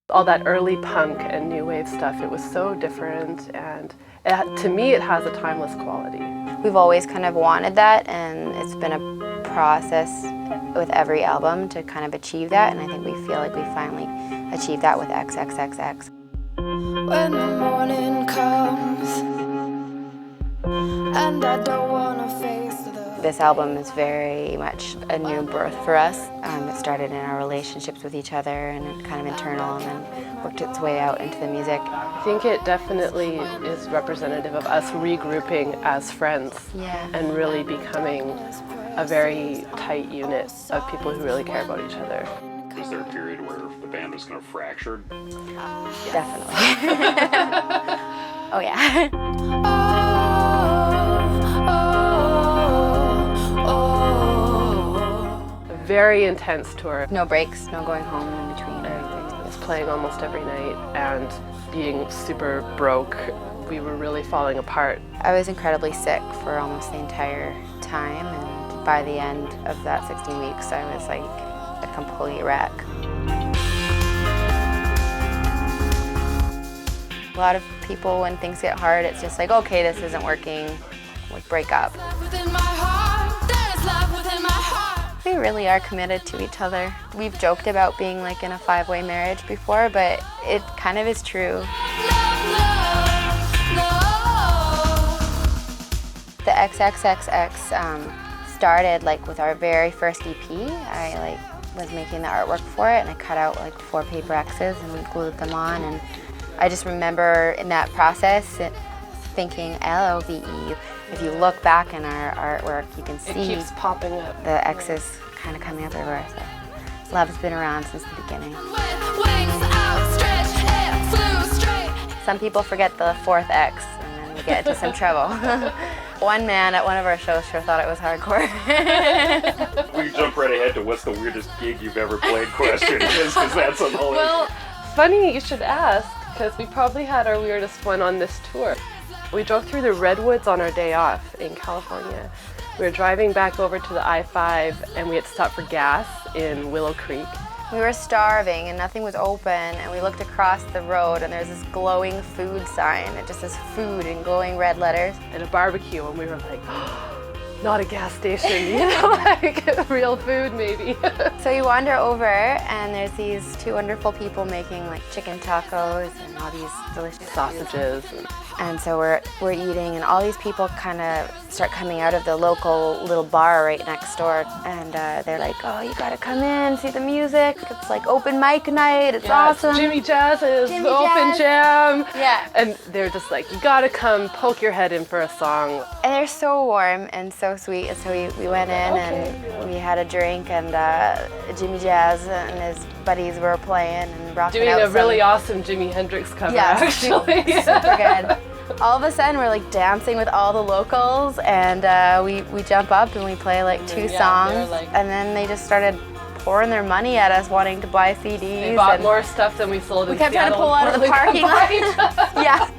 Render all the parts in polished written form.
All that early punk and new wave stuff, it was so different, and to me it has a timeless quality. We've always kind of wanted that, and it's been a process with every album to kind of achieve that, and I think we feel like we finally achieved that with XXXX. When the morning comes and I don't want to face This album is very much a new birth for us. It started in our relationships with each other and kind of internal, and then worked its way out into the music. I think it definitely is representative of us regrouping as friends and really becoming a very tight unit of people who really care about each other. Was there a period where the band was kind of fractured? Definitely. Oh yeah. Very intense tour. No breaks, no going home in between or anything. Just playing almost every night and being super broke. We were really falling apart. I was incredibly sick for almost the entire time, and by the end of that 16 weeks I was like a complete wreck. A lot of people, when things get hard, it's just like, okay, this isn't working, we break up. We really are committed to each other. We've joked about being like in a 5-way marriage before, but it kind of is true. The XXXX started like with our very first EP. I was making the artwork for it, and I cut out like 4 paper X's and we glued them on, and I just remember in that process thinking L-O-V-E. If you look back in our artwork, you can see it keeps popping up. The X's kind of coming everywhere. So love's been around since the beginning. Some people forget the 4th X, and then we get into some trouble. One man at one of our shows sure thought it was hardcore. We jump right ahead to what's the weirdest gig you've ever played question, because that's a whole. Well, funny you should ask, because we probably had our weirdest one on this tour. We drove through the redwoods on our day off in California. We were driving back over to the I-5, and we had to stop for gas in Willow Creek. We were starving and nothing was open, and we looked across the road and there's this glowing food sign. It just says food in glowing red letters. And a barbecue, and we were like, oh, not a gas station, you know, like real food maybe. So you wander over and there's these 2 wonderful people making like chicken tacos and all these delicious sausages. And so we're eating, and all these people kind of start coming out of the local little bar right next door, and they're like, oh, you gotta come in, see the music. It's like open mic night, it's awesome. It's Jimmy Jazz's Jimmy open Jazz. jam. Yeah. And they're just like, you gotta come, poke your head in for a song. And they're so warm and so sweet, and so we went in and we had a drink, and Jimmy Jazz and his buddies were playing and rocking doing out a really awesome Jimi Hendrix cover, actually. Super good. All of a sudden we're like dancing with all the locals, and we jump up and we play like 2 songs, and then they just started pouring their money at us wanting to buy CDs. They bought more stuff than we sold in Seattle. We kept trying to pull out of the parking lot. Yeah.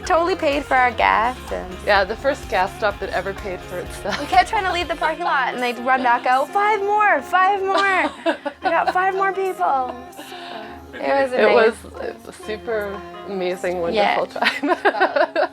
Totally paid for our gas. And yeah, the first gas stop that ever paid for itself. We kept trying to leave the parking lot, and they'd run back out, 5 more, 5 more. I got 5 more people. It was amazing. It was a super amazing, wonderful time.